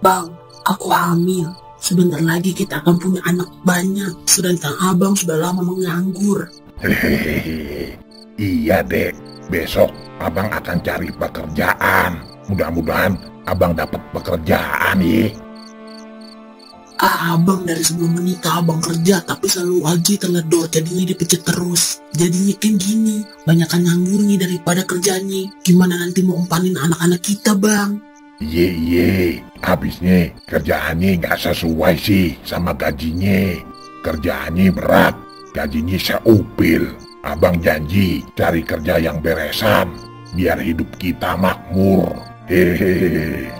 Bang, aku hamil. Sebentar lagi kita akan punya anak banyak, sedangkan abang sudah lama menganggur. Hehehe, iya dek, besok abang akan cari pekerjaan. Mudah-mudahan abang dapat pekerjaan ya. Abang dari sebelum menikah abang kerja, tapi selalu aja teledor, jadinya dipecat terus. Jadinya kan gini, banyakan nganggurnya daripada kerjanya. Gimana nanti mau umpanin anak-anak kita, bang? Iya, habisnya kerjaannya nggak sesuai sih sama gajinya. Kerjaannya berat, gajinya seupil. Abang janji cari kerja yang beresan, biar hidup kita makmur. Hehehe.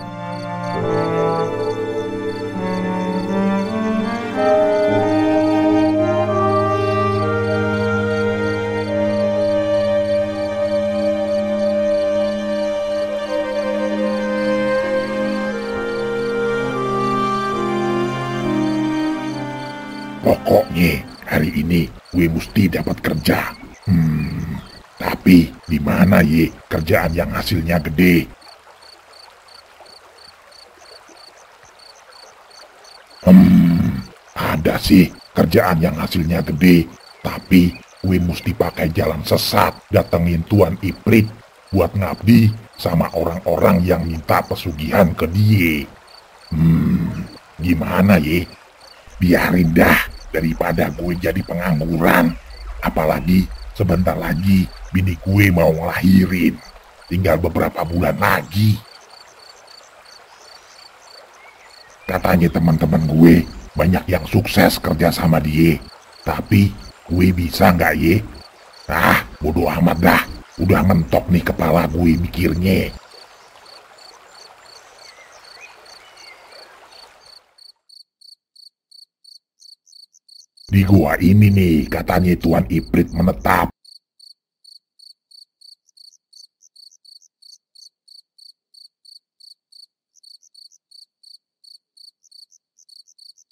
Pokoknya hari ini gue mesti dapat kerja. Tapi di mana ye kerjaan yang hasilnya gede? Ada sih kerjaan yang hasilnya gede, tapi gue mesti pakai jalan sesat datengin Tuan Iprit buat ngabdi sama orang-orang yang minta pesugihan ke dia. Gimana ye? Biarin dah daripada gue jadi pengangguran. Apalagi sebentar lagi bini gue mau ngelahirin. Tinggal beberapa bulan lagi. Katanya teman-teman gue banyak yang sukses kerja sama dia. Tapi gue bisa nggak ye? Bodo amat dah. Udah mentok nih kepala gue mikirnya. Di gua ini nih katanya Tuan Iprit menetap.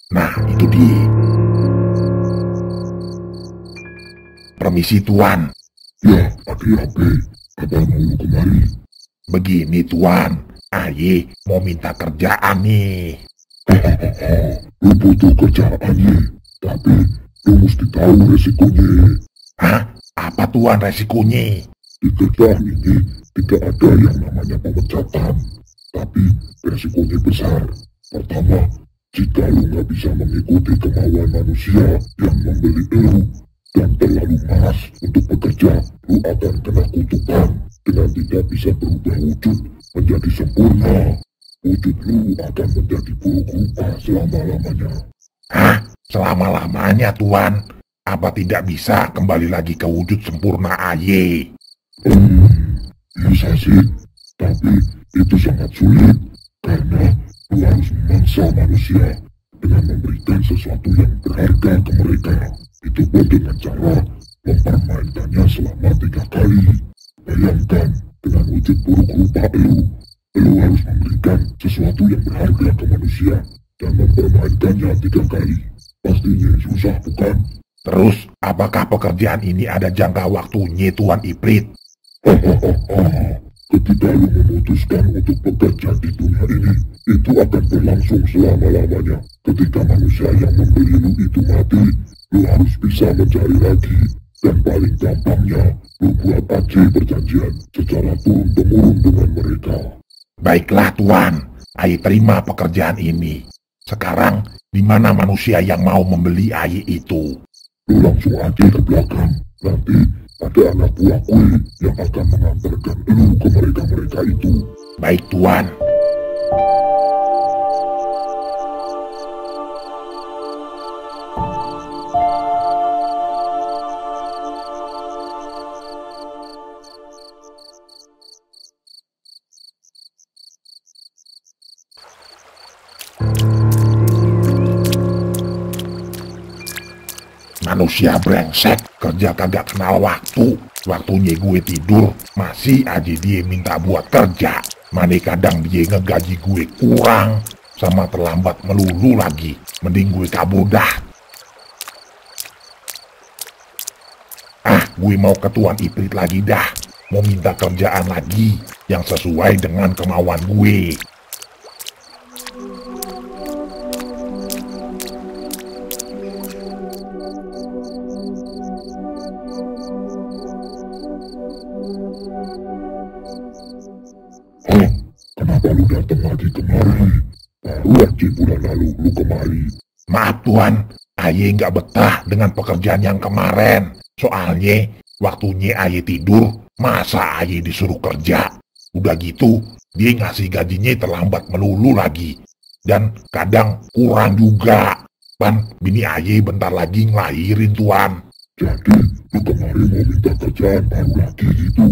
Nah itu dia. Permisi Tuan. Ya, apa? Abang mau kemari. Begini Tuan, aye mau minta kerjaan nih. Lu butuh kerjaan ye, tapi lu mesti tahu resikonya. Apa Tuan resikonya? Di kerjaan ini tidak ada yang namanya pemecatan, tapi resikonya besar. Pertama, jika lu nggak bisa mengikuti kemauan manusia yang membeli lu dan terlalu malas untuk bekerja, lu akan kena kutukan dengan tidak bisa berubah wujud menjadi sempurna. Wujud lu akan menjadi buruk rupa selama-lamanya. Selama-lamanya Tuan? Apa tidak bisa kembali lagi ke wujud sempurna aye? Bisa sih, tapi itu sangat sulit karena lu harus memangsa manusia dengan memberikan sesuatu yang berharga ke mereka. Itu pun dengan cara mempermainkannya selama 3 kali. Bayangkan dengan wujud buruk rupa lu harus memberikan sesuatu yang berharga ke manusia dan mempermainkannya 3 kali. Pastinya susah bukan? Terus apakah pekerjaan ini ada jangka waktunya Tuan Iprit? Ketika lu memutuskan untuk bekerja di dunia ini, itu akan berlangsung selama-lamanya. Ketika manusia yang membeli lu itu mati, lu harus bisa mencari lagi. Dan paling gampangnya, lu buat aja perjanjian secara turun-temurun dengan mereka. Baiklah Tuan, aye terima pekerjaan ini. Sekarang, di mana manusia yang mau membeli aye itu? Lu langsung aja ke belakang. Nanti ada anak buah gue yang akan mengantarkan lu ke mereka-mereka itu. Baik Tuan. Manusia brengsek, kerja kagak kenal waktu. Waktunya gue tidur, masih aja dia minta buat kerja. Mana kadang dia ngegaji gue kurang, sama terlambat melulu lagi. Mending gue kabur dah. Gue mau ke Tuan Iprit lagi dah. Mau minta kerjaan lagi yang sesuai dengan kemauan gue. Hah? Kenapa lu datang lagi kemari? Baru aja bulan lalu lu kemari. Maaf Tuan, aye nggak betah dengan pekerjaan yang kemarin. Soalnya waktunya aye tidur, masa aye disuruh kerja. Udah gitu, dia ngasih gajinya terlambat melulu lagi. Dan kadang kurang juga. Pan, bini aye bentar lagi ngelahirin Tuan. Jadi lu kemarin mau minta kerjaan baru lagi gitu?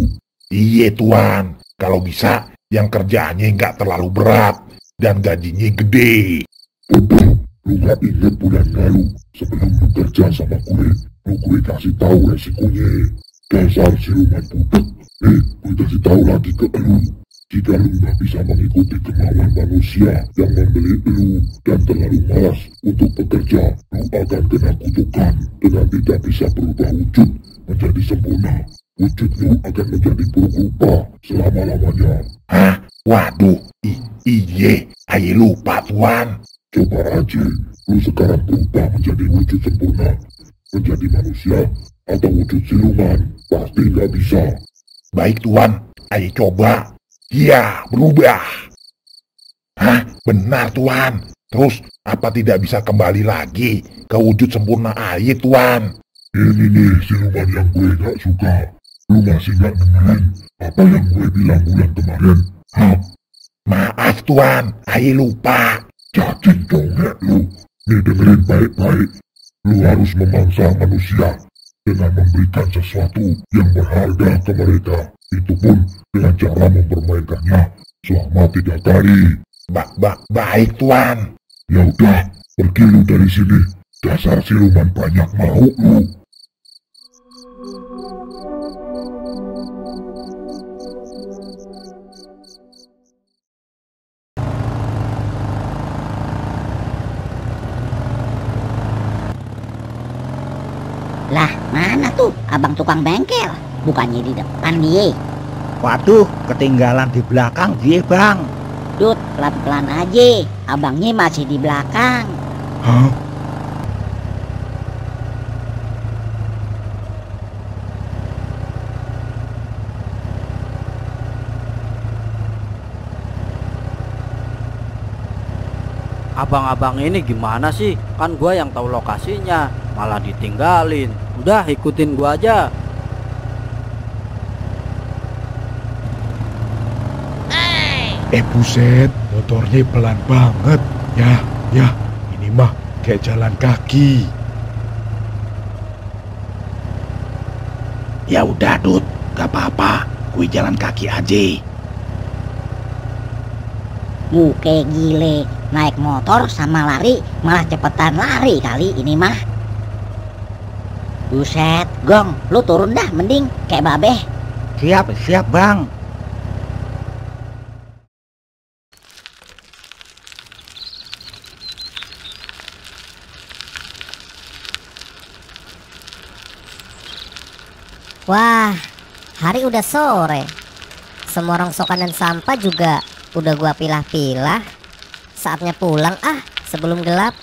Iya Tuan, kalau bisa yang kerjaannya nggak terlalu berat dan gajinya gede. Betul, lu gak inget bulan lalu sebelum lu kerja sama gue kasih tahu resikonya. Dasar siluman budak. Gue kasih tahu lagi ke lu. Jika lu gak bisa mengikuti kemauan manusia yang membeli lu dan terlalu malas untuk bekerja, lu akan kena kutukan dengan tidak bisa berubah wujud menjadi sempurna. Wujud lu akan menjadi buruk rupa selama-lamanya. Hah? Waduh, iye, aye lupa Tuan. Coba aja, lu sekarang berubah menjadi wujud sempurna, menjadi manusia atau wujud siluman, pasti nggak bisa. Baik Tuan, aye coba. Ya, berubah. Hah? Benar Tuan. Terus, apa tidak bisa kembali lagi ke wujud sempurna aye Tuan? Ini nih siluman yang gue gak suka. Lu masih gak dengerin apa yang gue bilang bulan kemarin? Hah? Maaf Tuan, aye lupa. Cacing dongeng lu. Nih dengerin baik-baik. Lu harus memangsa manusia dengan memberikan sesuatu yang berharga ke mereka. Itu pun dengan cara mempermainkannya selama 3 kali. Baik Tuan. Ya udah, pergi lu dari sini. Dasar siluman banyak mau lu. Lah, mana tuh abang tukang bengkel? Bukannya di depan dia. Waduh, ketinggalan di belakang dia bang. Dut, pelan-pelan aja. Abangnya masih di belakang. Hah? Abang-abang ini gimana sih? Kan gua yang tahu lokasinya, malah ditinggalin. Udah ikutin gua aja. Buset, motornya pelan banget. Ya, ini mah kayak jalan kaki. Ya udah Dut, gak apa-apa. Gue jalan kaki aja. Muke gile, naik motor sama lari malah cepetan lari kali ini mah. Buset, Gong, lu turun dah mending kayak babeh. Siap bang. Wah, hari udah sore. Semua rongsokan dan sampah juga udah gua pilah-pilah. Saatnya pulang sebelum gelap.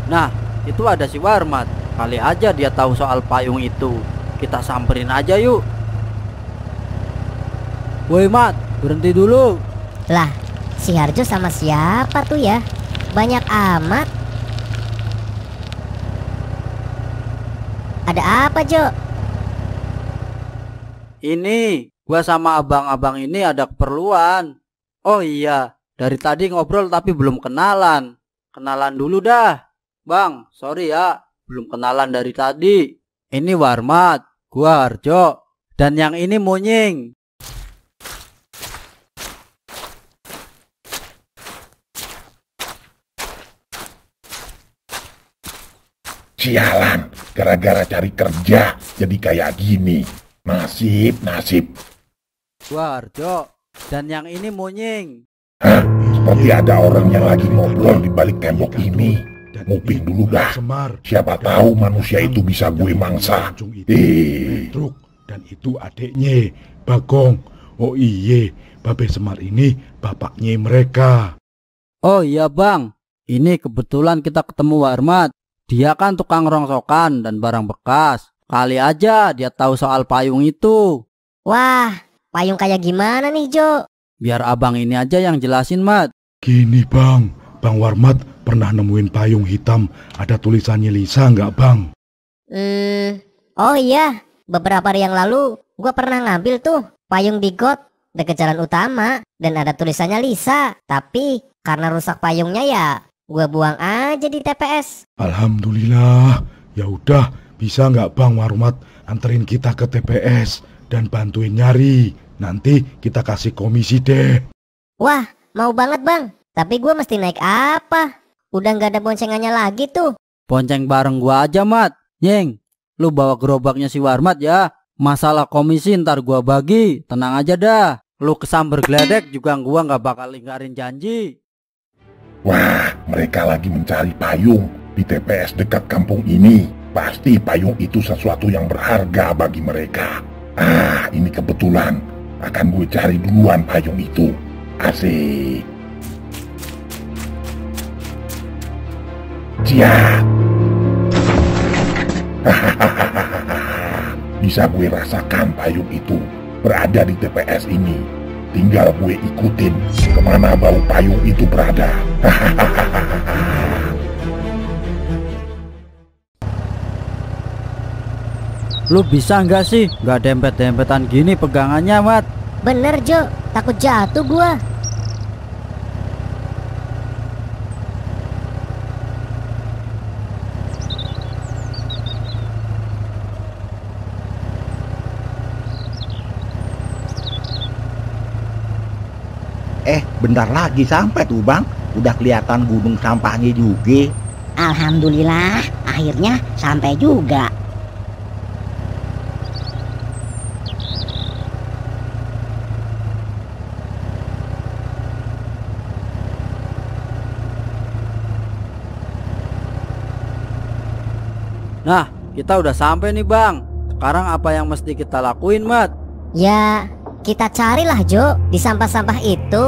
Nah, itu ada si Warmat. Kali aja dia tahu soal payung itu. Kita samperin aja yuk. Woi Mat, berhenti dulu. Lah, si Harjo sama siapa tuh ya? Banyak amat. Ada apa, Jo? Ini, gua sama abang-abang ini ada keperluan. Oh iya, dari tadi ngobrol tapi belum kenalan. Kenalan dulu dah. Bang, sorry ya, belum kenalan dari tadi. Ini Warmat, gua Harjo, dan yang ini Munying. Sialan, gara-gara cari kerja jadi kayak gini. Nasib. Gua Harjo, dan yang ini Munying. Hah? Tadi ada orang yang lagi ngobrol di balik tembok ini. Nguping dulu dah. Siapa tahu manusia itu bisa gue mangsa. Truk, dan itu adiknya, Bagong. Oh iye, Babe Semar ini bapaknya mereka. Oh iya bang, ini kebetulan kita ketemu Warmat. Dia kan tukang rongsokan dan barang bekas. Kali aja dia tahu soal payung itu. Wah, payung kayak gimana nih Jo? Biar abang ini aja yang jelasin Mat. Gini Bang, Bang Warmat pernah nemuin payung hitam ada tulisannya Lisa nggak Bang? Oh iya, beberapa hari yang lalu gua pernah ngambil tuh payung di got dekat jalan utama dan ada tulisannya Lisa. Tapi karena rusak payungnya ya gua buang aja di TPS. Alhamdulillah. Ya udah, bisa nggak Bang Warmat anterin kita ke TPS dan bantuin nyari? Nanti kita kasih komisi deh. Wah, mau banget bang. Tapi gua mesti naik apa? Udah nggak ada boncengannya lagi tuh. Bonceng bareng gua aja Mat. Nyeng, lu bawa gerobaknya si Warmat ya. Masalah komisi ntar gua bagi. Tenang aja dah. Lu kesamber geledek juga gua nggak bakal lingkarin janji. Wah, mereka lagi mencari payung di TPS dekat kampung ini. Pasti payung itu sesuatu yang berharga bagi mereka. Ah, ini kebetulan. Akan gue cari duluan payung itu. Asik. Siap. Bisa gue rasakan payung itu berada di TPS ini. Tinggal gue ikutin kemana bau payung itu berada. Lu bisa nggak sih nggak dempet-dempetan gini pegangannya Mat? Bener Jo, takut jatuh gua. Bentar lagi sampai tuh Bang. Udah kelihatan gunung sampahnya juga. Alhamdulillah, akhirnya sampai juga. Nah, kita udah sampai nih Bang. Sekarang apa yang mesti kita lakuin Mat? Ya, kita carilah Jo di sampah-sampah itu.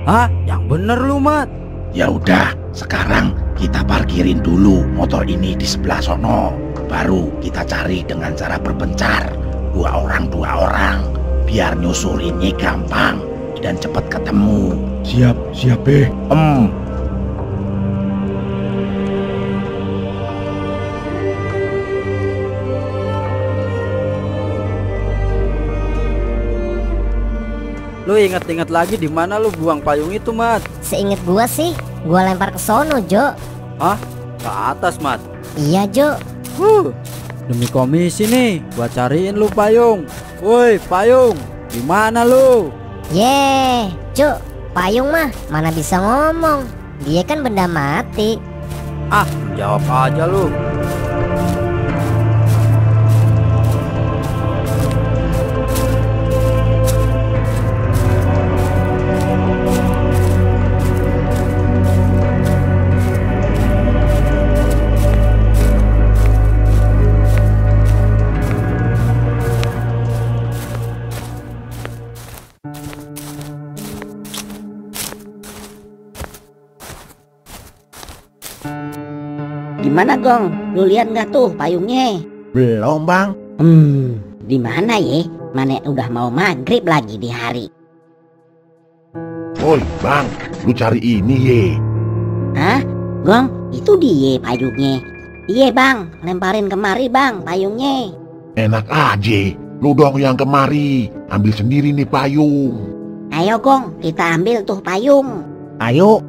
Hah? Yang bener lu Mat. Ya udah, sekarang kita parkirin dulu motor ini di sebelah sono. Baru kita cari dengan cara berpencar. Dua orang, biar nyusulinnya gampang dan cepat ketemu. Siap be. Lu inget-inget lagi di mana lu buang payung itu Mat? Seinget gua sih, gua lempar ke sono Jo. Hah? Ke atas Mat? Iya Jo. Demi komisi nih, gua cariin lu payung. Woi payung, di mana lu? Yeh, Jo, payung mah mana bisa ngomong. Dia kan benda mati. Ah, jawab aja lu. Gimana Gong? Lu lihat nggak tuh payungnya? Belum Bang. Di mana ya? Mana udah mau maghrib lagi di hari. Woi Bang, lu cari ini ye. Hah? Gong, itu dia payungnya. Iya Bang, lemparin kemari Bang payungnya. Enak aja, lu dong yang kemari. Ambil sendiri nih payung. Ayo Gong, kita ambil tuh payung. Ayo.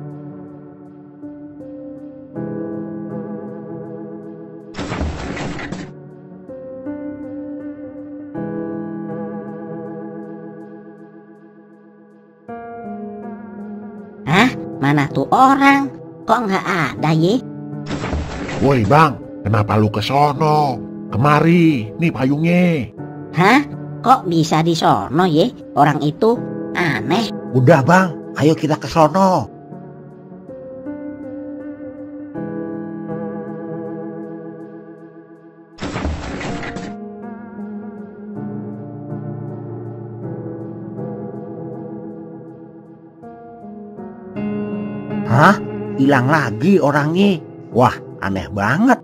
Mana tuh orang? Kok nggak ada ye? Woi Bang, kenapa lu ke sono? Kemari, nih payungnya. Hah? Kok bisa di sono ye? Orang itu aneh. Udah Bang, ayo kita ke sono. Hah? Hilang lagi orangnya? Wah, aneh banget.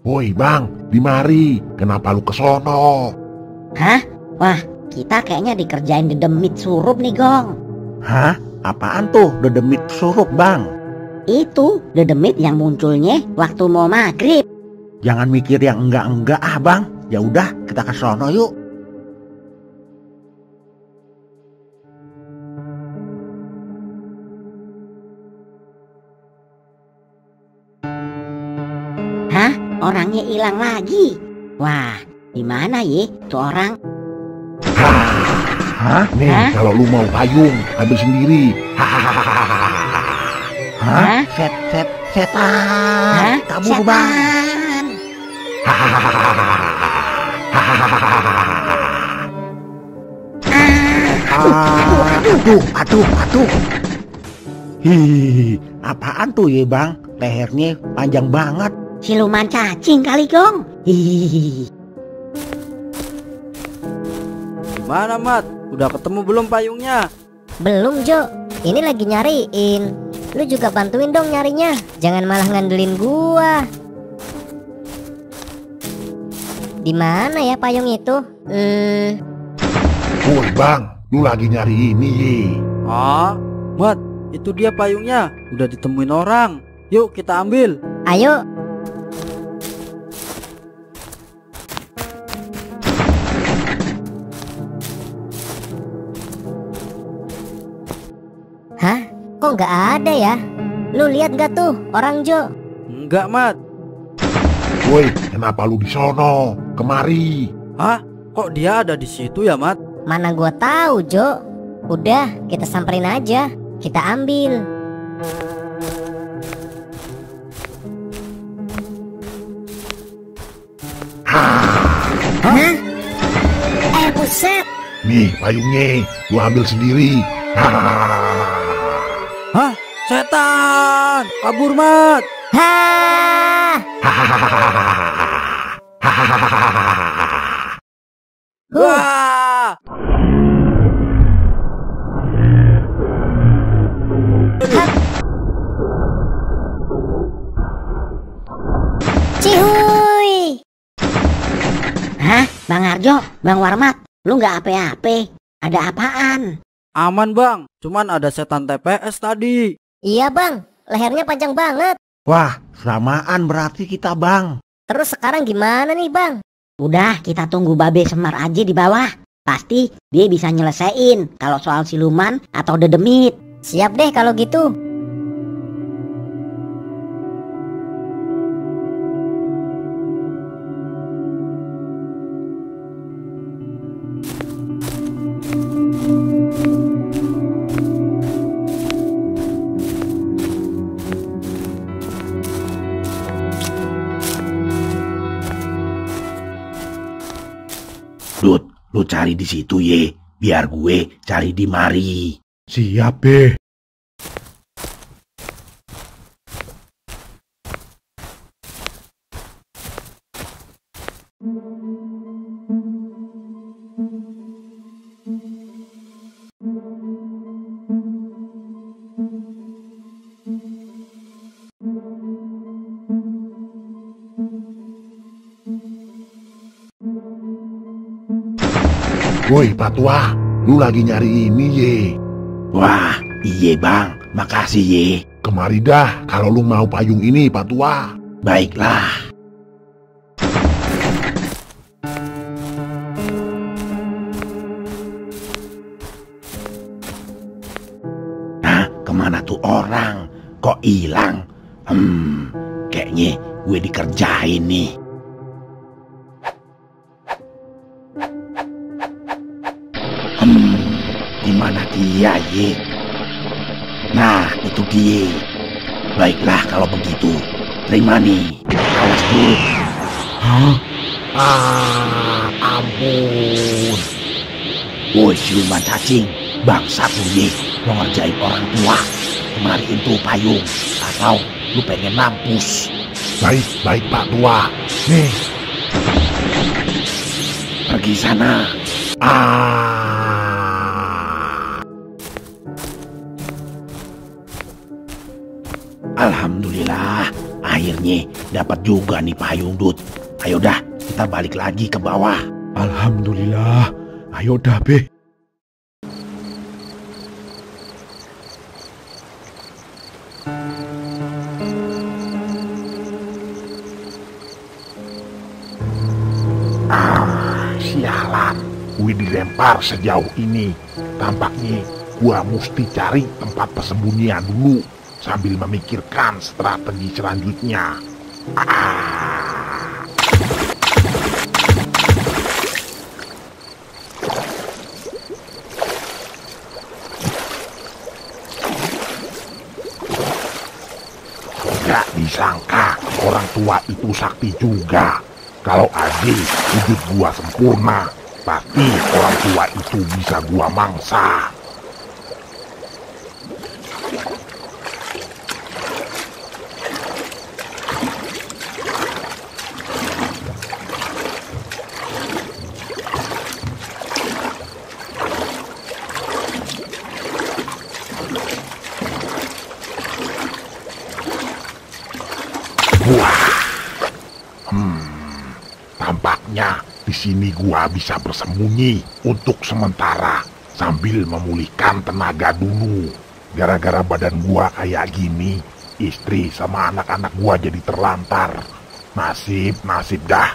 Woi bang, dimari. Kenapa lu kesono? Hah? Wah, kita kayaknya dikerjain dedemit surup nih, Gong. Hah? Apaan tuh dedemit surup, Bang? Itu dedemit yang munculnya waktu mau maghrib. Jangan mikir yang enggak-enggak ah, Bang. Ya udah, kita ke sono yuk. Hah? Orangnya hilang lagi. Wah, di mana ya tuh orang? Hah? Nih, Hah? kalau lu mau payung, ambil sendiri. Hah? Setan. Hah? Kabur, Bang. Setan. Aduh. Hihihi, apaan tuh ya, Bang? Lehernya panjang banget. Siluman cacing kali, Gong. Hihihi. Gimana, Mat? Udah ketemu belum payungnya? Belum, Jo. Ini lagi nyariin. Lu juga bantuin dong nyarinya. Jangan malah ngandelin gua. Di mana ya payung itu? Woi bang, lu lagi nyari ini ye. Ah, Mat, itu dia payungnya. Udah ditemuin orang. Yuk kita ambil. Ayo. Hah? Kok nggak ada ya? Lu lihat nggak tuh orang, Jo? Enggak, Mat. Woi, kenapa lu di sono? Kemari. Hah? Kok dia ada di situ ya, Mat? Mana gua tahu, Jo. Udah, kita samperin aja. Kita ambil. Hah? Buset. Nih payungnya, lu ambil sendiri. Hah? Setan! Kabur, Mat! Hah! Wah! Cihuy. Hah? Bang Arjo, Bang Warmat, lu nggak ape-ape? Ada apaan? Aman, Bang. Cuman ada setan TPS tadi. Iya, Bang. Lehernya panjang banget. Wah, samaan berarti kita, Bang. Terus sekarang gimana nih, Bang? Udah, kita tunggu Babe Semar aja di bawah. Pasti dia bisa nyelesain kalau soal siluman atau dedemit. Siap deh kalau gitu. Dut, lu cari di situ ye, biar gue cari di mari. Siap deh. Woi Patwa, lu lagi nyari ini ye. Wah, iye Bang, makasih ye. Kemari dah kalau lu mau payung ini Patwa. Baiklah. Nah, kemana tuh orang? Kok hilang? Kayaknya gue dikerjain nih. Dimana dia ye? Nah, itu dia. Baiklah kalau begitu. Terima nih. Awas dulu. Ampun. Woi siluman cacing, bangsa tuh ye. Mau ngerjain orang tua. Kemariin tuh payung. Atau lu pengen mampus. Baik Pak Tua. Nih. Pergi sana. Alhamdulillah, akhirnya dapat juga nih payung, Dut. Ayo dah, kita balik lagi ke bawah. Alhamdulillah. Ayo dah, Be. Sialan, gue dilempar sejauh ini. Tampaknya gue mesti cari tempat persembunyian dulu sambil memikirkan strategi selanjutnya. Gak disangka orang tua itu sakti juga. Kalau aja wujud gua sempurna, pasti orang tua itu bisa gua mangsa. Tampaknya di sini gua bisa bersembunyi untuk sementara sambil memulihkan tenaga dulu. Gara-gara badan gua kayak gini, istri sama anak-anak gua jadi terlantar. Nasib dah.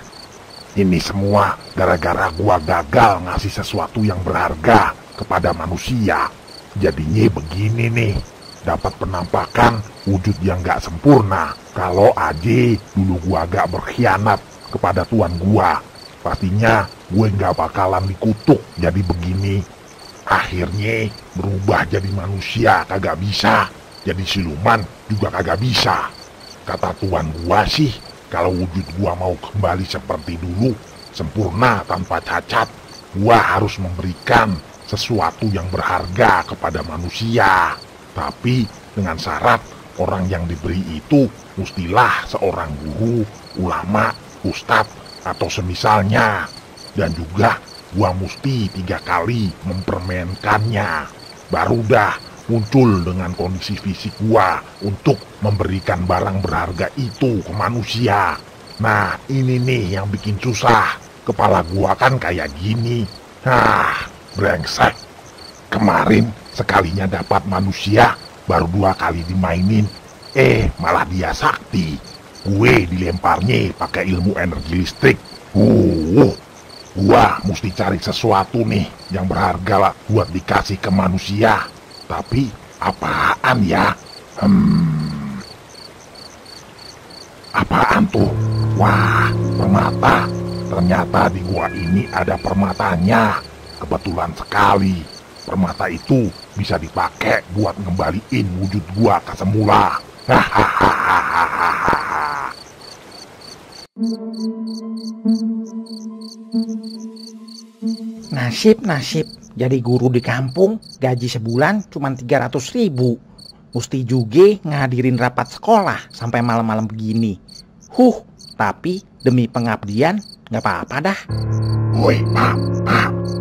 Ini semua gara-gara gua gagal ngasih sesuatu yang berharga kepada manusia. Jadinya begini nih, dapat penampakan wujud yang gak sempurna. Kalau aja dulu gua gak berkhianat kepada tuan gua, pastinya gue gak bakalan dikutuk jadi begini. Akhirnya berubah jadi manusia kagak bisa, jadi siluman juga kagak bisa. Kata tuan gua sih, kalau wujud gua mau kembali seperti dulu, sempurna tanpa cacat, gua harus memberikan sesuatu yang berharga kepada manusia. Tapi dengan syarat orang yang diberi itu mustilah seorang guru, ulama, ustadz, atau semisalnya. Dan juga gua mesti 3 kali mempermainkannya. Baru dah muncul dengan kondisi fisik gua untuk memberikan barang berharga itu ke manusia. Nah, ini nih yang bikin susah. Kepala gua kan kayak gini. Brengsek. Kemarin sekalinya dapat manusia, baru 2 kali dimainin. Malah dia sakti. Gue dilemparnya pakai ilmu energi listrik. Gua mesti cari sesuatu nih yang berharga lah buat dikasih ke manusia. Tapi apaan ya? Apaan tuh? Wah, permata. Ternyata di gua ini ada permatanya. Kebetulan sekali. Permata itu bisa dipakai buat ngembaliin wujud gua ke semula. Nasib jadi guru di kampung, gaji sebulan cuma 300.000. Mesti juga ngadirin rapat sekolah sampai malam-malam begini. Tapi demi pengabdian nggak apa-apa dah. Woi, Pak,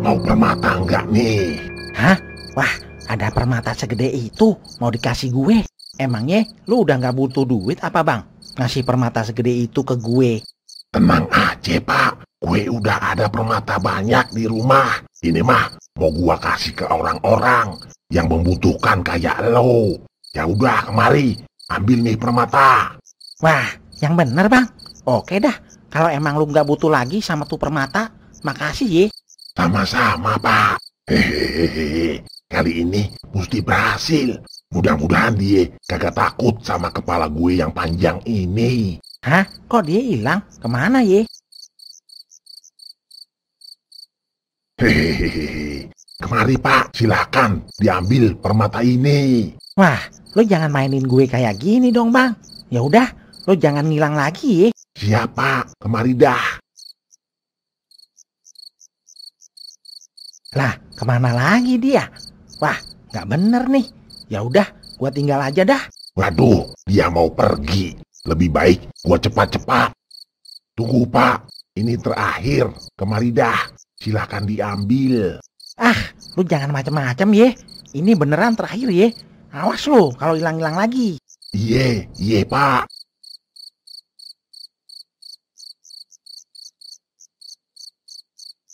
mau permata nggak nih? Hah? Wah, ada permata segede itu mau dikasih gue? Emangnya lu udah nggak butuh duit apa, Bang? Ngasih permata segede itu ke gue. Tenang aja, Pak. Gue udah ada permata banyak di rumah. Ini mah mau gua kasih ke orang-orang yang membutuhkan kayak lo. Ya udah, kemari, ambil nih permata. Wah, yang bener, Bang. Oke dah, kalau emang lu nggak butuh lagi sama tuh permata, makasih ya. Sama-sama, Pak. Hehehe, kali ini mesti berhasil. Mudah-mudahan dia kagak takut sama kepala gue yang panjang ini. Hah? Kok dia hilang? Kemana ya? Hehehe, kemari Pak, silakan diambil permata ini. Wah, lo jangan mainin gue kayak gini dong, Bang. Ya udah, lo jangan ngilang lagi ya. Siap, Pak, kemari dah. Lah, kemana lagi dia? Wah, nggak bener nih. Ya udah, gua tinggal aja dah. Waduh, dia mau pergi. Lebih baik gua cepat-cepat. Tunggu, Pak, ini terakhir. Kemari dah, silakan diambil. Lu jangan macam-macam ya. Ini beneran terakhir ya. Awas lo kalau hilang-hilang lagi. Iya Pak.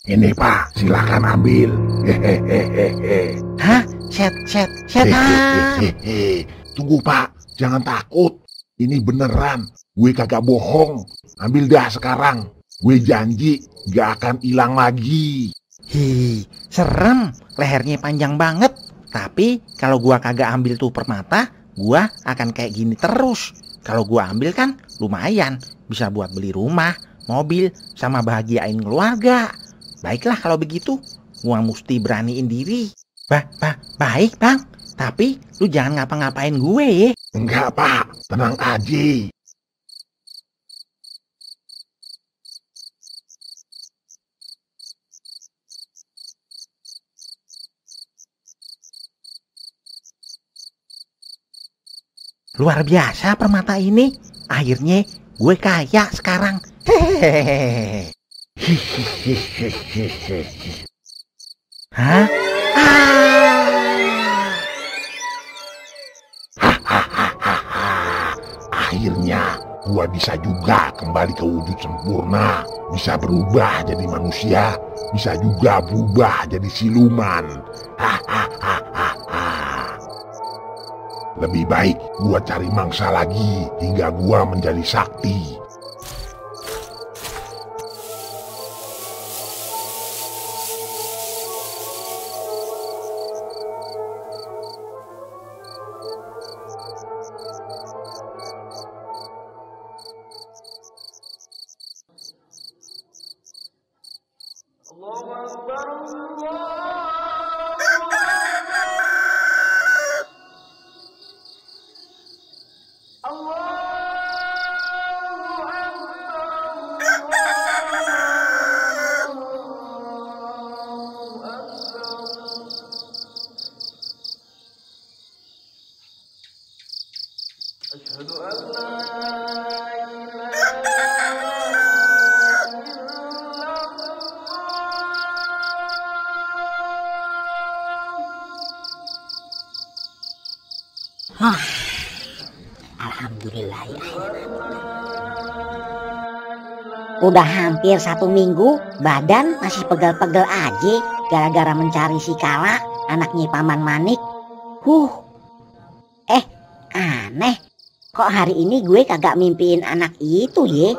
Ini Pak, silakan ambil. Hehehehe. Hah? Setan. Hehehe. Tunggu Pak, jangan takut. Ini beneran, gue kagak bohong. Ambil dah sekarang. Gue janji gak akan hilang lagi. Hi, serem. Lehernya panjang banget. Tapi kalau gua kagak ambil tuh permata, gua akan kayak gini terus. Kalau gua ambil kan lumayan. Bisa buat beli rumah, mobil, sama bahagiain keluarga. Baiklah kalau begitu, gua mesti beraniin diri. Baik bang, tapi lu jangan ngapa-ngapain gue ya. Enggak Pak, tenang aja. Luar biasa permata ini. Akhirnya gue kaya sekarang. Hehehe. Hah? Akhirnya gua bisa juga kembali ke wujud sempurna. Bisa berubah jadi manusia, bisa juga berubah jadi siluman. Lebih baik gua cari mangsa lagi hingga gua menjadi sakti. Alhamdulillah ya. Udah hampir 1 minggu, badan masih pegel-pegel aja gara-gara mencari si Kala, anaknya Paman Manik. Aneh. Kok hari ini gue kagak mimpiin anak itu ya?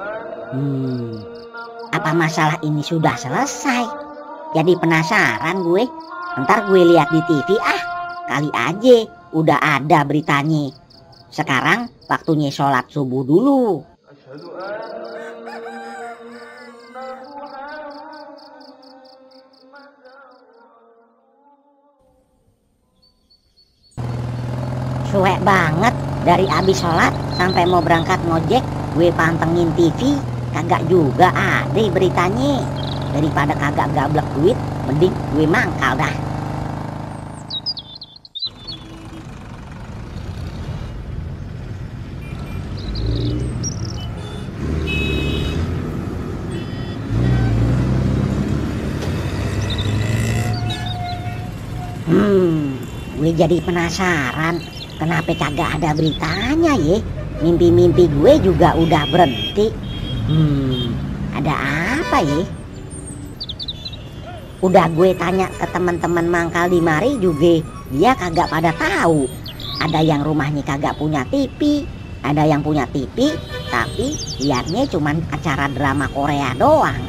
Apa masalah ini sudah selesai? Jadi penasaran gue. Ntar gue lihat di TV kali aja udah ada beritanya. Sekarang waktunya sholat subuh dulu. Suwe banget, dari abis sholat sampai mau berangkat ngojek gue pantengin TV, kagak juga ada beritanya. Daripada kagak gablek duit, mending gue mangkal dah. Gue jadi penasaran, kenapa kagak ada beritanya ya? Mimpi-mimpi gue juga udah berhenti. Ada apa ya? Udah gue tanya ke teman-teman mangkal di mari juga, dia kagak pada tahu. Ada yang rumahnya kagak punya TV, ada yang punya TV, tapi liatnya cuman acara drama Korea doang.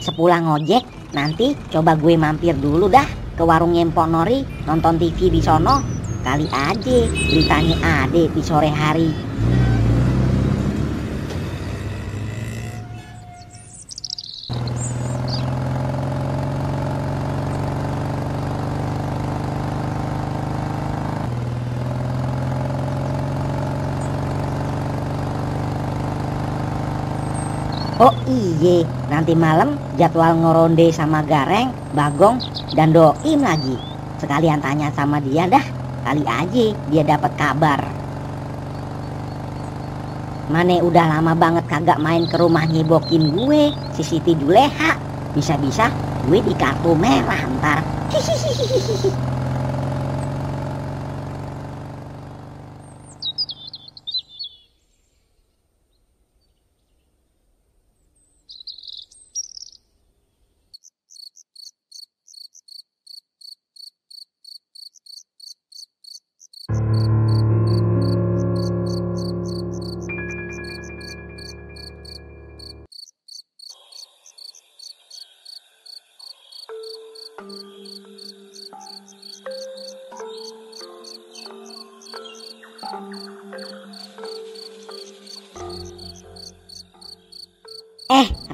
Sepulang ngojek, nanti coba gue mampir dulu dah ke warung Empok Nori, nonton TV di sono. Kali aja beritanya ada di sore hari. Oh iye, nanti malam jadwal ngeronde sama Gareng, Bagong, dan Doim lagi. Sekalian tanya sama dia dah, kali aja dia dapat kabar. Mane udah lama banget kagak main ke rumahnya Bokin gue, si Siti Juleha. Bisa-bisa gue di kartu merah ntar.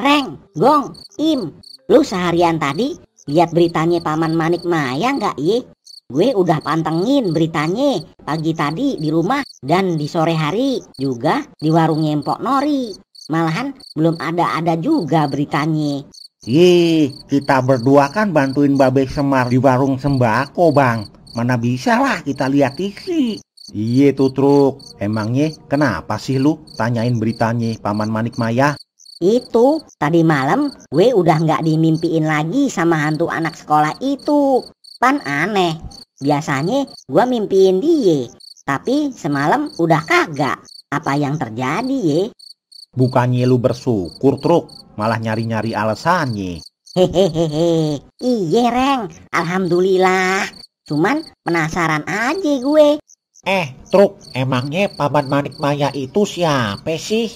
Reng, Gong, Im, lu seharian tadi lihat beritanya Paman Manik Maya nggak ye? Gue udah pantengin beritanya pagi tadi di rumah dan di sore hari juga di warungnya Empok Nori. Malahan belum ada juga beritanya. Kita berdua kan bantuin Babe Semar di warung sembako, Bang. Mana bisa lah kita lihat isi. Iya tuh, Truk. Emangnya kenapa sih lu tanyain beritanya Paman Manik Maya? Itu tadi malam gue udah nggak dimimpiin lagi sama hantu anak sekolah itu. Pan aneh, biasanya gue mimpiin dia, tapi semalam udah kagak. Apa yang terjadi ye? Bukannya lu bersyukur, Truk, malah nyari-nyari alasannya. Hehehe, iya Reng, alhamdulillah. Cuman penasaran aja gue. Truk, emangnya Paman Manik Maya itu siapa sih?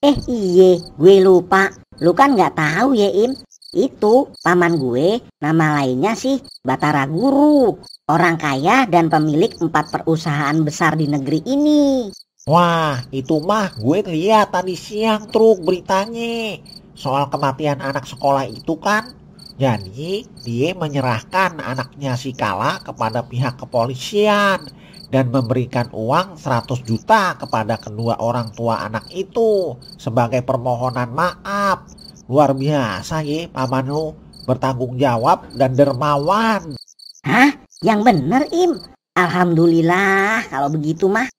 Iye, gue lupa. Lu kan nggak tahu ya Im. Itu paman gue, nama lainnya sih Batara Guru. Orang kaya dan pemilik 4 perusahaan besar di negeri ini. Wah, itu mah gue lihat tadi siang, Truk, beritanya. Soal kematian anak sekolah itu kan. Jadi dia menyerahkan anaknya si Kala kepada pihak kepolisian dan memberikan uang 100 juta kepada kedua orang tua anak itu sebagai permohonan maaf. Luar biasa ya paman lu, bertanggung jawab dan dermawan. Hah? Yang bener Im. Alhamdulillah kalau begitu mah.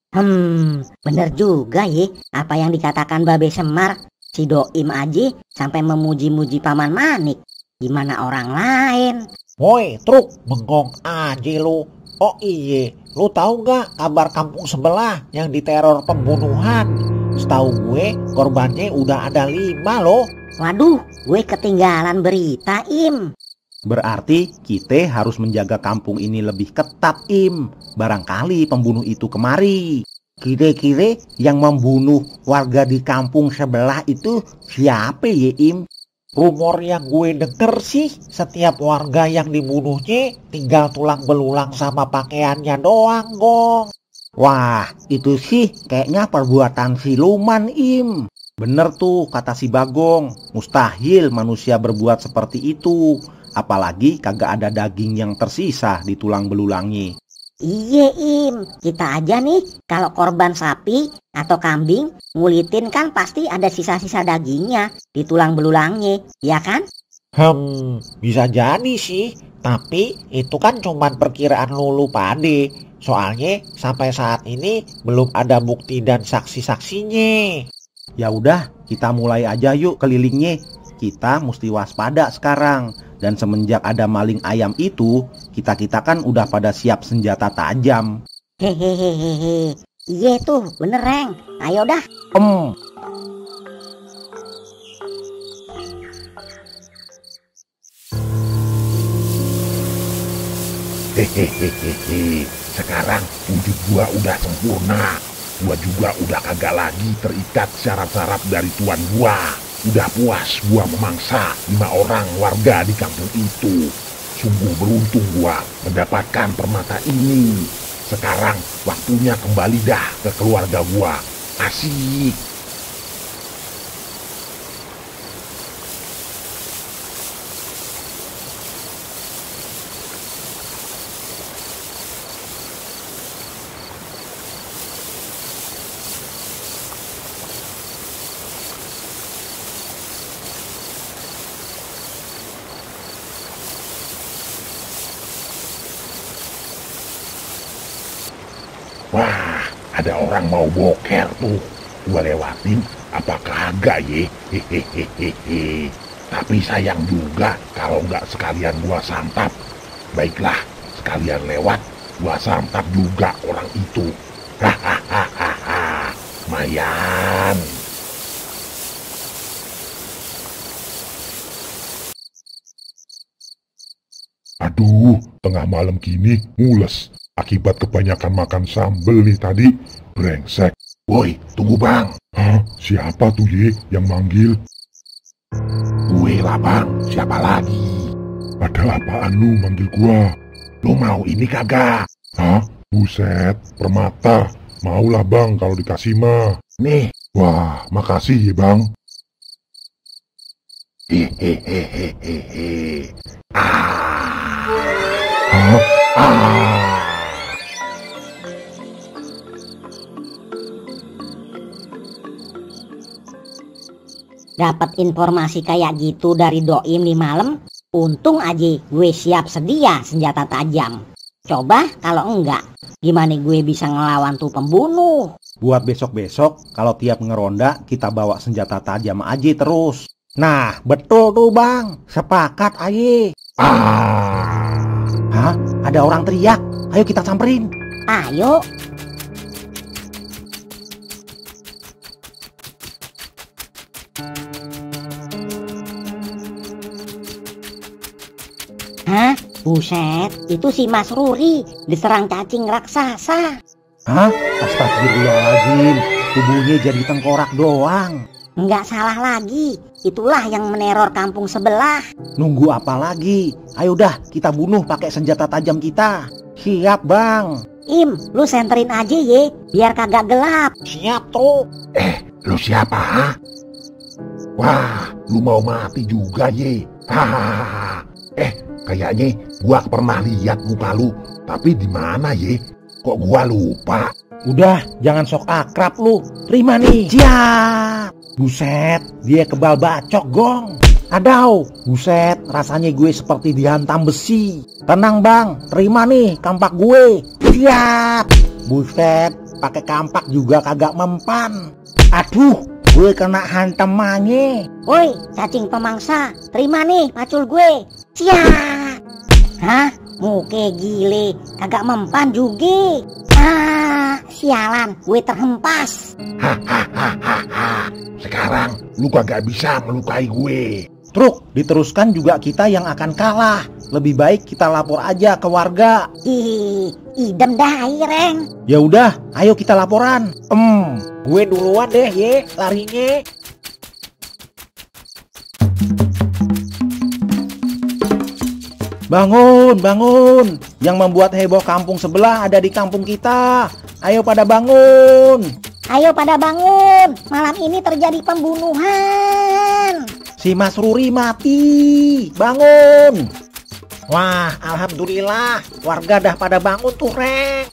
Bener juga ya apa yang dikatakan Babe Semar. Si Doim aja sampai memuji-muji Paman Manik. Gimana orang lain? Woi, Truk, bengong aja lu. Oh iye, lu tahu gak kabar kampung sebelah yang diteror pembunuhan? Setahu gue korbannya udah ada 5 loh. Waduh, gue ketinggalan berita Im. Berarti kita harus menjaga kampung ini lebih ketat, Im. Barangkali pembunuh itu kemari. Kira-kira yang membunuh warga di kampung sebelah itu siapa ya, Im? Rumor yang gue denger sih, setiap warga yang dibunuhnya tinggal tulang belulang sama pakaiannya doang, Gong. Wah, itu sih kayaknya perbuatan siluman, Im. Bener tuh kata si Bagong, mustahil manusia berbuat seperti itu. Apalagi kagak ada daging yang tersisa di tulang belulangnya. Iya Im, kita aja nih kalau korban sapi atau kambing ngulitin kan pasti ada sisa-sisa dagingnya di tulang belulangnya, ya kan? Bisa jadi sih, tapi itu kan cuman perkiraan lulu pade. Soalnya sampai saat ini belum ada bukti dan saksi-saksinya. Ya udah, kita mulai aja yuk kelilingnya. Kita mesti waspada sekarang. Dan semenjak ada maling ayam itu, kita kan udah pada siap senjata tajam. Hehehehe, iya tuh bener Reng. Ayo dah. Hehehehe, sekarang wujud gua udah sempurna. Gua juga udah kagak lagi terikat syarat-syarat dari tuan gua. Udah puas gua memangsa 5 orang warga di kampung itu. Sungguh beruntung gua mendapatkan permata ini. Sekarang waktunya kembali dah ke keluarga gua. Asik. Wah, ada orang mau boker tuh. Gua lewatin apa kagak ye? Hehehehe. Tapi sayang juga kalau nggak sekalian gua santap. Baiklah, sekalian lewat gua santap juga orang itu. Hahaha. Mayan. Aduh, tengah malam gini mules. Akibat kebanyakan makan sambel nih tadi. Brengsek. Woi, tunggu bang. Hah? Siapa tuh Ye yang manggil? Gue lah bang, siapa lagi? Ada apaan lu manggil gua? Lu mau ini kagak? Hah? Buset, permata. Maulah bang kalau dikasih mah. Nih. Wah, makasih ya bang. Hehehehehe. Hah? Dapat informasi kayak gitu dari Doim nih malam, untung aja gue siap sedia senjata tajam. Coba kalau enggak, gimana gue bisa ngelawan tuh pembunuh? Buat besok-besok, kalau tiap ngeronda kita bawa senjata tajam aja terus. Nah, betul tuh bang, sepakat aja. Hah? Ada orang teriak, ayo kita samperin. Ayo. Hah? Buset, itu si Mas Ruri diserang cacing raksasa. Hah? Astagfirullahaladzim, tubuhnya jadi tengkorak doang. Nggak salah lagi, itulah yang meneror kampung sebelah. Nunggu apa lagi? Ayo dah, kita bunuh pakai senjata tajam kita. Siap bang. Im, lu senterin aja ye, biar kagak gelap. Siap tuh. Lu siapa ha? Wah, lu mau mati juga Ye. Hahaha. Kayaknya gua pernah lihat muka lu, tapi di mana Ye? Kok gua lupa? Udah, jangan sok akrab lu. Terima nih. Siap. Buset, dia kebal bacok gong. Adau, buset, rasanya gue seperti dihantam besi. Tenang bang, terima nih kampak gue. Siap. Buset, pakai kampak juga kagak mempan. Aduh, gue kena hantemannya. Woi, cacing pemangsa, terima nih pacul gue. Siap. Hah? Muke gile, kagak mempan juga. Sialan, gue terhempas. Hahaha. Sekarang lu kagak bisa melukai gue. Truk, diteruskan juga kita yang akan kalah. Lebih baik kita lapor aja ke warga. Idem dah Reng. Ya udah, ayo kita laporan. Gue duluan deh Ye, larinya. Bangun, bangun. Yang membuat heboh kampung sebelah ada di kampung kita. Ayo pada bangun. Ayo pada bangun. Malam ini terjadi pembunuhan. Si Mas Ruri mati. Bangun. Wah, alhamdulillah. Warga dah pada bangun tuh, Reng.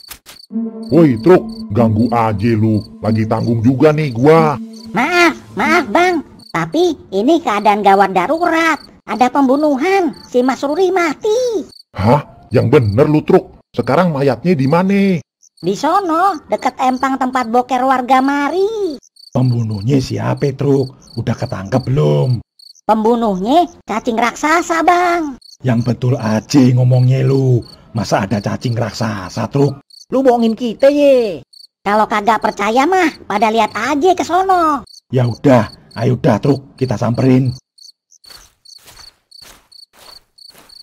Woi truk, ganggu aja lu. Lagi tanggung juga nih gua. Maaf bang. Tapi ini keadaan gawat darurat. Ada pembunuhan, si Mas Ruri mati. Hah? Yang bener lu truk. Sekarang mayatnya di mana? Di sono, deket empang tempat boker warga mari. Pembunuhnya siapa truk? Udah ketangkep belum? Pembunuhnya cacing raksasa bang. Yang betul aja ngomongnya lu. Masa ada cacing raksasa truk? Lu bohongin kita Ye. Kalau kagak percaya mah, pada lihat aja ke sono. Ya udah, ayo dah truk, kita samperin.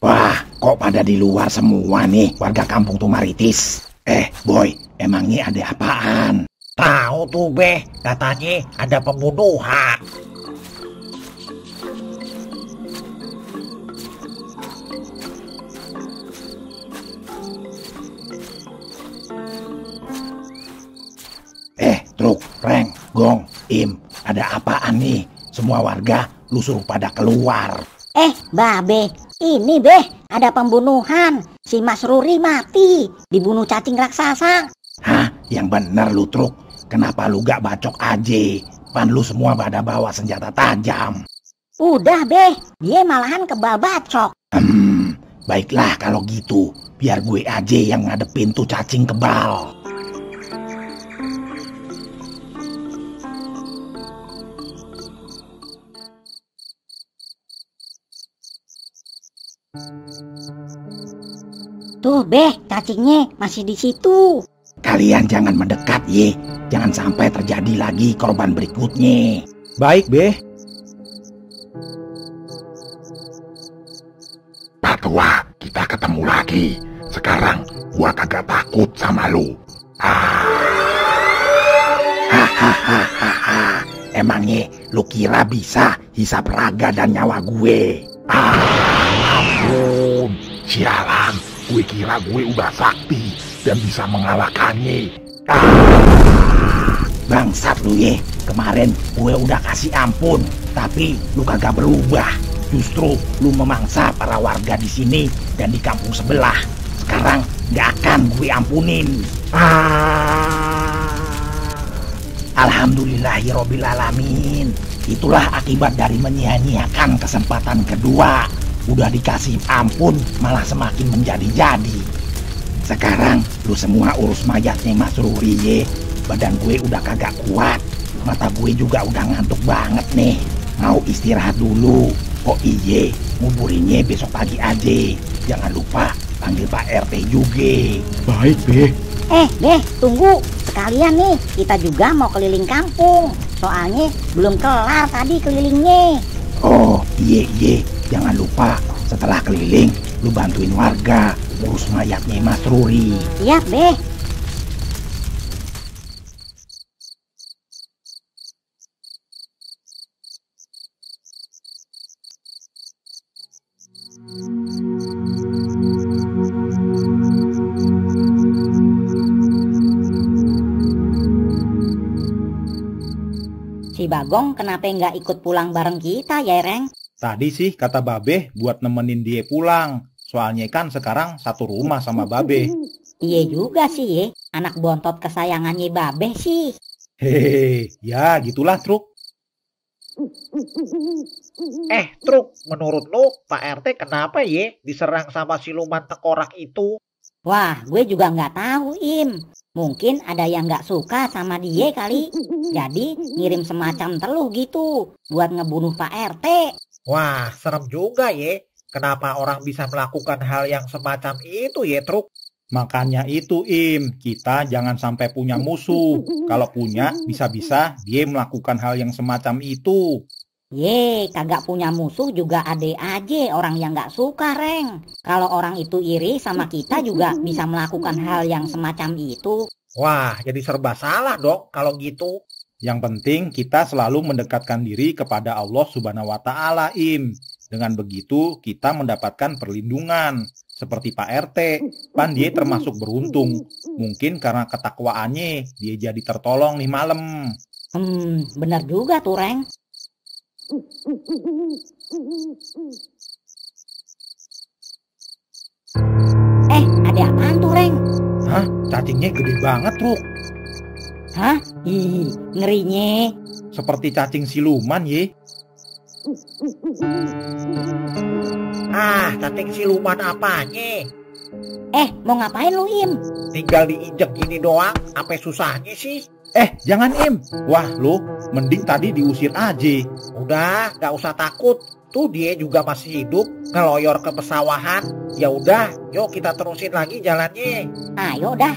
Wah, kok pada di luar semua nih warga kampung Tumaritis. Boy, emangnya ada apaan? Tahu tuh Beh, katanya ada pembunuhan. Truk, Reng, Gong, Im, ada apaan nih? Semua warga lu suruh pada keluar. Babe, ini Beh, ada pembunuhan. Si Mas Ruri mati, dibunuh cacing raksasa. Hah? Yang bener lu Truk. Kenapa lu gak bacok aja? Pan lu semua pada bawa senjata tajam. Udah Beh, dia malahan kebal bacok. Baiklah kalau gitu. Biar gue aja yang ngadepin tuh cacing kebal. Tuh Beh, cacingnya masih di situ. Kalian jangan mendekat Ye. Jangan sampai terjadi lagi korban berikutnya. Baik Beh. Pak Tua, kita ketemu lagi. Sekarang gua kagak takut sama lu. Hahaha. Emangnya lu kira bisa hisap raga dan nyawa gue? Ampun, sialan, gue kira gue udah sakti dan bisa mengalahkannya. Bangsat lu ye, kemarin gue udah kasih ampun, tapi lu kagak berubah. Justru lu memangsa para warga di sini dan di kampung sebelah. Sekarang gak akan gue ampunin. Alhamdulillahirobbilalamin. Itulah akibat dari menyia-nyiakan kesempatan kedua. Udah dikasih ampun malah semakin menjadi-jadi. Sekarang lu semua urus mayatnya Mas Ruri ye. Badan gue udah kagak kuat. Mata gue juga udah ngantuk banget nih. Mau istirahat dulu. Oh iye, nguburinnya besok pagi aja. Jangan lupa panggil Pak RT juga. Baik, Be. Beh, tunggu. Sekalian nih, kita juga mau keliling kampung. Soalnya belum kelar tadi kelilingnya. Oh iye, jangan lupa setelah keliling lu bantuin warga urus mayatnya Mas Ruri. Siap, Beh. Si Bagong kenapa nggak ikut pulang bareng kita ya, Reng? Tadi sih kata Babe buat nemenin dia pulang. Soalnya kan sekarang satu rumah sama Babe. Iya juga sih ya, anak bontot kesayangannya Babe sih. Hehehe, ya gitulah Truk. Truk, menurut lu Pak RT kenapa ya diserang sama siluman tengkorak itu? Wah, gue juga nggak tahu, Im. Mungkin ada yang nggak suka sama dia kali. Jadi ngirim semacam teluh gitu buat ngebunuh Pak RT. Wah, serem juga ya. Kenapa orang bisa melakukan hal yang semacam itu ya, Truk? Makanya itu Im, kita jangan sampai punya musuh. Kalau punya, bisa-bisa dia melakukan hal yang semacam itu. Ye, kagak punya musuh juga ade aja orang yang nggak suka, Reng. Kalau orang itu iri sama kita juga bisa melakukan hal yang semacam itu. Wah, jadi serba salah dong kalau gitu. Yang penting kita selalu mendekatkan diri kepada Allah Subhanahu wa Ta'ala, Im. Dengan begitu kita mendapatkan perlindungan. Seperti Pak RT, pan dia termasuk beruntung. Mungkin karena ketakwaannya dia jadi tertolong nih malam. Bener juga tuh, Reng. Ada apaan tuh, Reng? Hah? Cacingnya gede banget, Truk. Hah? Ih, ngerinya. Seperti cacing siluman, ye. Cacing siluman apanya? Mau ngapain lu, Im? Tinggal diinjek gini doang, apa susahnya sih? Jangan Im. Wah lu, mending tadi diusir aja. Udah, gak usah takut. Tuh dia juga masih hidup, ngeloyor ke pesawahan. Ya udah, yuk kita terusin lagi jalannya. Ayo dah.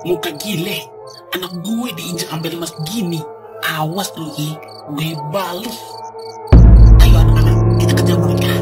Muka gile, anak gue diinjak sampai lemas gini. Awas lu ye, gue bales. Ayo anak-anak, kita kejar mereka.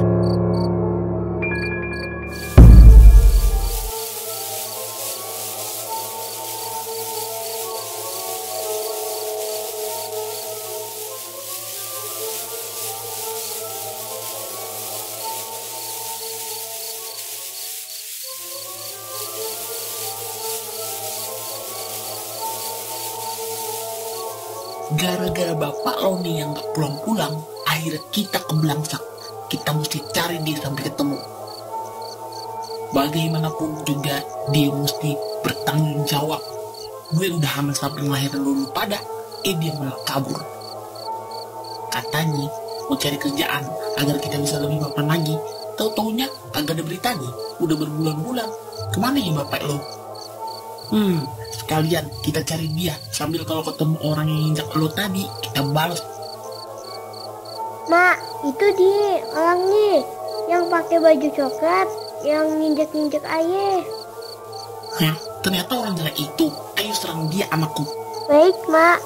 Gara-gara bapak lo nih yang gak pulang-pulang, akhirnya kita kebelangsak. Kita mesti cari dia sampai ketemu. Bagaimanapun juga dia mesti bertanggung jawab. Gue udah hamil sampai ngelahirin dulu pada, dia malah kabur. Katanya mau cari kerjaan agar kita bisa lebih mapan lagi. Tahu-taunya kagak ada beritanya. Udah berbulan-bulan. Kemana ya bapak lo? sekalian kita cari dia. Sambil kalau ketemu orang yang injak lo tadi, kita balas. Mak, itu dia orangnya yang pakai baju coklat, yang nginjek-nginjek ayah. Hah, ternyata orang jelek itu. Ayo serang dia, anakku. Baik, Mak.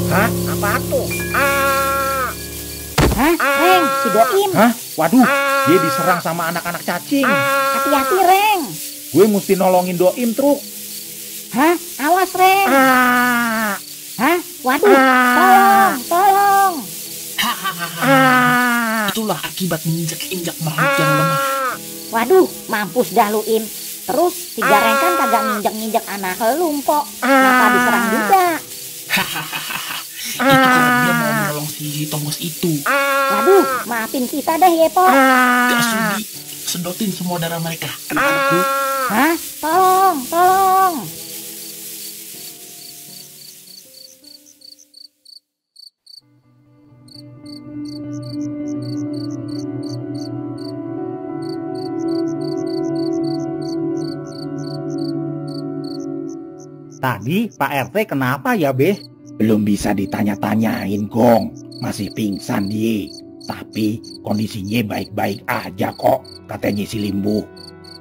Hah? Apa tuh? Hah, Reng, si Doim. Hah? Waduh, dia diserang sama anak-anak cacing. Hati-hati, Reng. Gue mesti nolongin Doim, Truk. Hah, awas, Reng. Hah, waduh, tolong. Hahaha. Itulah akibat menginjak-injak makhluk yang lemah. Waduh, mampus dah lu, Im. Terus si Gareng kan kagak nginjak-nginjak anak lu, Mpok. Kenapa diserang juga? Hahaha. Itu karena dia mau menolong si Tonggos itu. Waduh, maafin kita deh ya, Pok. Gak sudi sedotin semua darah mereka, anak-anakku. Hah, tolong. Tadi Pak RT kenapa ya, Beh? Belum bisa ditanya-tanyain, Gong. Masih pingsan dia. Tapi kondisinya baik-baik aja kok, katanya si Limbu.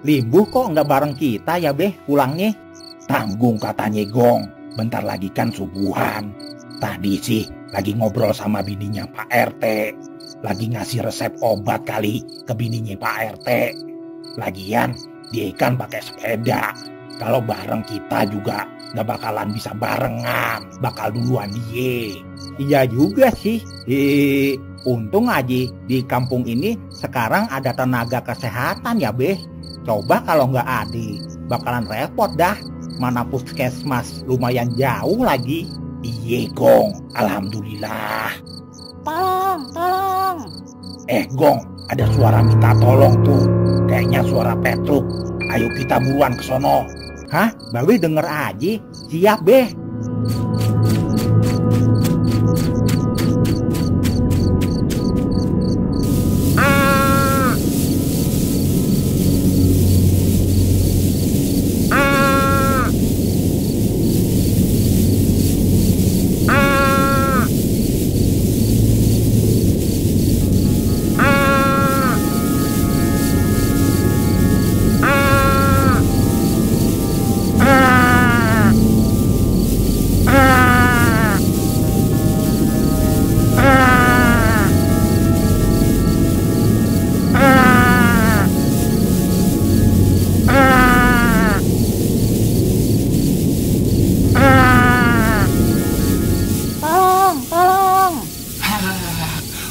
Limbu kok nggak bareng kita ya, Beh, pulangnya? Tanggung katanya, Gong. Bentar lagi kan subuhan. Tadi sih lagi ngobrol sama bininya Pak RT. Lagi ngasih resep obat kali ke bininya Pak RT. Lagian dia kan pakai sepeda. Kalau bareng kita juga nggak bakalan bisa barengan. Bakal duluan dia. Iya juga sih. Untung aja di kampung ini sekarang ada tenaga kesehatan ya, Beh. Coba kalau nggak ada, bakalan repot dah. Mana puskesmas lumayan jauh lagi. Iye, Gong. Alhamdulillah. Tolong. Gong, ada suara minta tolong tuh. Kayaknya suara Petruk. Ayo kita buruan ke sono. Hah? Babe denger aja. Siap, Beh.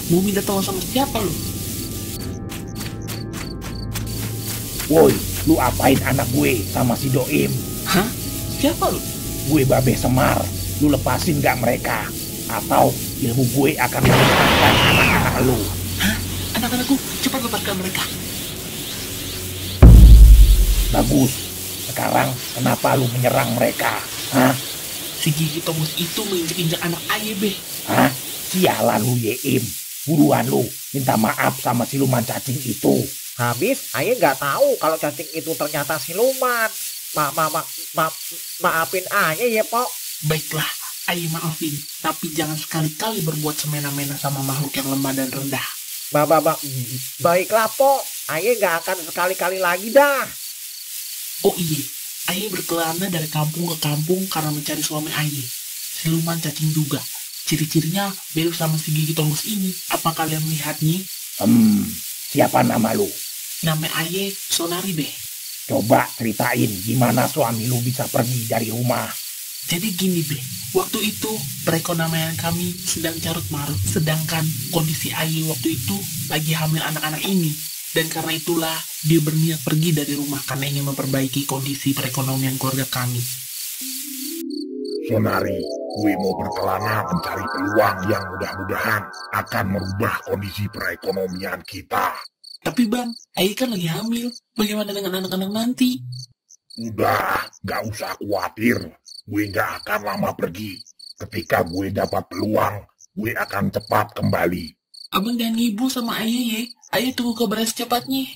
Mau minta tolong sama siapa lu? Woi, lu apain anak gue sama si Doim? Hah? Siapa lu? Gue Babe Semar. Lu lepasin gak mereka? Atau ilmu gue akan memusnahkan anak-anak lu. Hah? Anak-anakku, cepat lepaskan mereka. Bagus. Sekarang kenapa lu menyerang mereka? Hah? Si Gigi Tonggos itu menginjak-injak anak ayah, Beh. Hah? Sialan lu, Yeim. Buruan lu, minta maaf sama siluman cacing itu. Habis ayah nggak tahu kalau cacing itu ternyata siluman. Maafin ayah ya, Pok. Baiklah, ayah maafin. Tapi jangan sekali-kali berbuat semena-mena sama makhluk yang lemah dan rendah. Baiklah, Pok. Ayah nggak akan sekali-kali lagi dah. Oh iya, ayah berkelana dari kampung ke kampung karena mencari suami ayah. Siluman cacing juga. Ciri-cirinya belok sama si Gigi Tonggos ini. Apa kalian melihatnya? Siapa nama lu? Nama ayah Sonari, Beh. Coba ceritain gimana suami lu bisa pergi dari rumah. Jadi gini, Beh. Waktu itu perekonomian kami sedang carut marut. Sedangkan kondisi ayah waktu itu lagi hamil anak-anak ini. Dan karena itulah dia berniat pergi dari rumah karena ingin memperbaiki kondisi perekonomian keluarga kami. Sonari, gue mau berkelana mencari peluang yang mudah-mudahan akan merubah kondisi perekonomian kita. Tapi Bang, Ayah kan lagi hamil. Bagaimana dengan anak-anak nanti? Udah, gak usah khawatir. Gue gak akan lama pergi. Ketika gue dapat peluang, gue akan cepat kembali. Abang jangan ngibul sama Ayah ya. Ayah tunggu kabar secepatnya.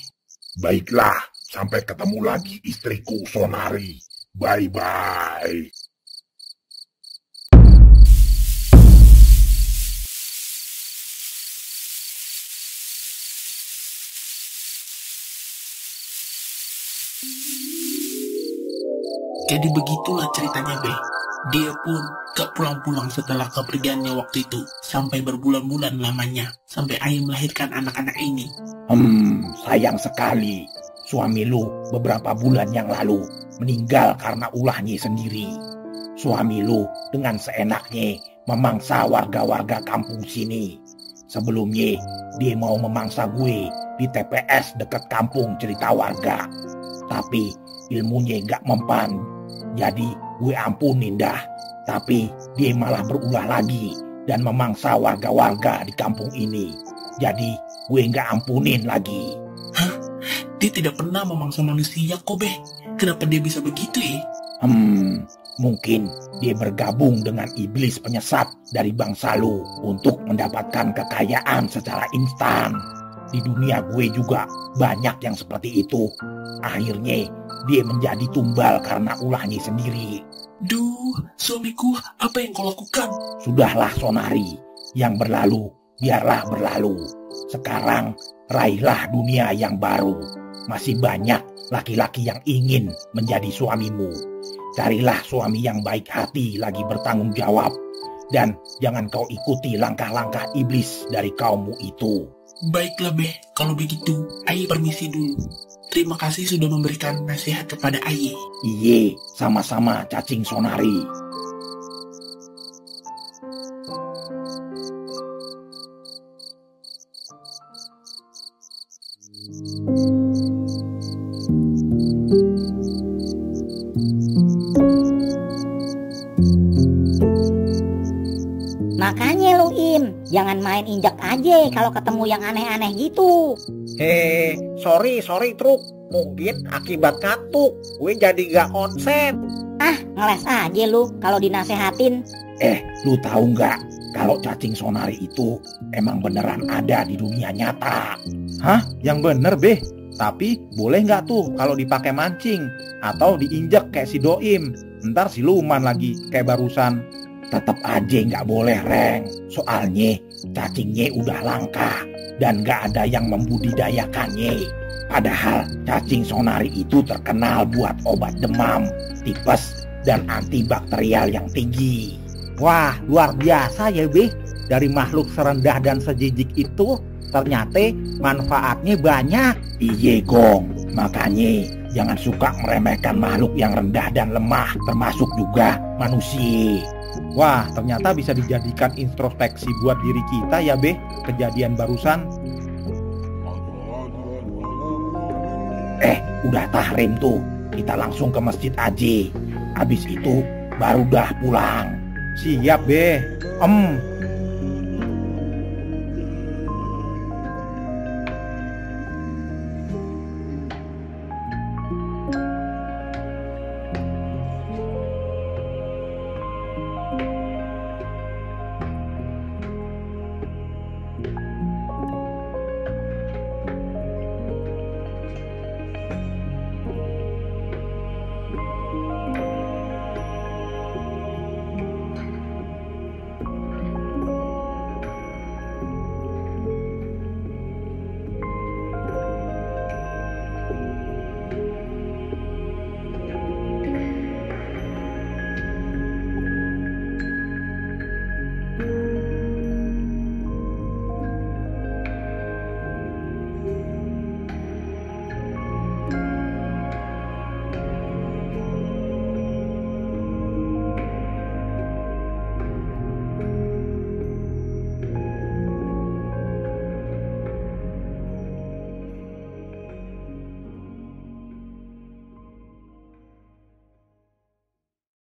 Baiklah, sampai ketemu lagi istriku Sonari. Bye-bye. Jadi begitulah ceritanya Be. Dia pun gak pulang-pulang setelah kepergiannya waktu itu. Sampai berbulan-bulan lamanya. Sampai Ayah melahirkan anak-anak ini. Sayang sekali. Suami lu beberapa bulan yang lalu meninggal karena ulahnya sendiri. Suami lu dengan seenaknya memangsa warga-warga kampung sini. Sebelumnya dia mau memangsa gue di TPS dekat kampung cerita warga. Tapi ilmunya gak mempan. Jadi gue ampunin dah. Tapi dia malah berulah lagi dan memangsa warga-warga di kampung ini. Jadi gue gak ampunin lagi. Hah? Dia tidak pernah memangsa manusia kok Be. Kenapa dia bisa begitu ya? Mungkin dia bergabung dengan iblis penyesat dari bangsa lu untuk mendapatkan kekayaan secara instan. Di dunia gue juga banyak yang seperti itu. Akhirnya dia menjadi tumbal karena ulahnya sendiri. Duh, suamiku, apa yang kau lakukan? Sudahlah Sonari, yang berlalu biarlah berlalu. Sekarang raihlah dunia yang baru. Masih banyak laki-laki yang ingin menjadi suamimu. Carilah suami yang baik hati lagi bertanggung jawab. Dan jangan kau ikuti langkah-langkah iblis dari kaummu itu. Baiklah Be, kalau begitu, Ayah permisi dulu. Terima kasih sudah memberikan nasihat kepada Ayah. Iye, sama-sama cacing Sonari. Makanya lu Im, jangan main injak aja kalau ketemu yang aneh-aneh gitu. Sorry Truk. Mungkin akibat ngantuk, gue jadi gak konsen. Ah, ngeles aja lu kalau dinasehatin. Lu tahu nggak kalau cacing Sonari itu emang beneran ada di dunia nyata? Hah? Yang bener Be? Tapi boleh nggak tuh kalau dipakai mancing atau diinjak kayak si Doim? Ntar siluman lagi kayak barusan. Tetap aja nggak boleh Reng. Soalnya cacingnya udah langka dan nggak ada yang membudidayakannya. Padahal cacing Sonari itu terkenal buat obat demam, tipes, dan antibakterial yang tinggi. Wah, luar biasa ya Be. Dari makhluk serendah dan sejijik itu ternyata manfaatnya banyak. Iye Gong, makanya jangan suka meremehkan makhluk yang rendah dan lemah, termasuk juga manusia. Wah, ternyata bisa dijadikan introspeksi buat diri kita ya Be, kejadian barusan. Udah tahrim tuh, kita langsung ke masjid aja. Habis itu baru dah pulang. Siap Be.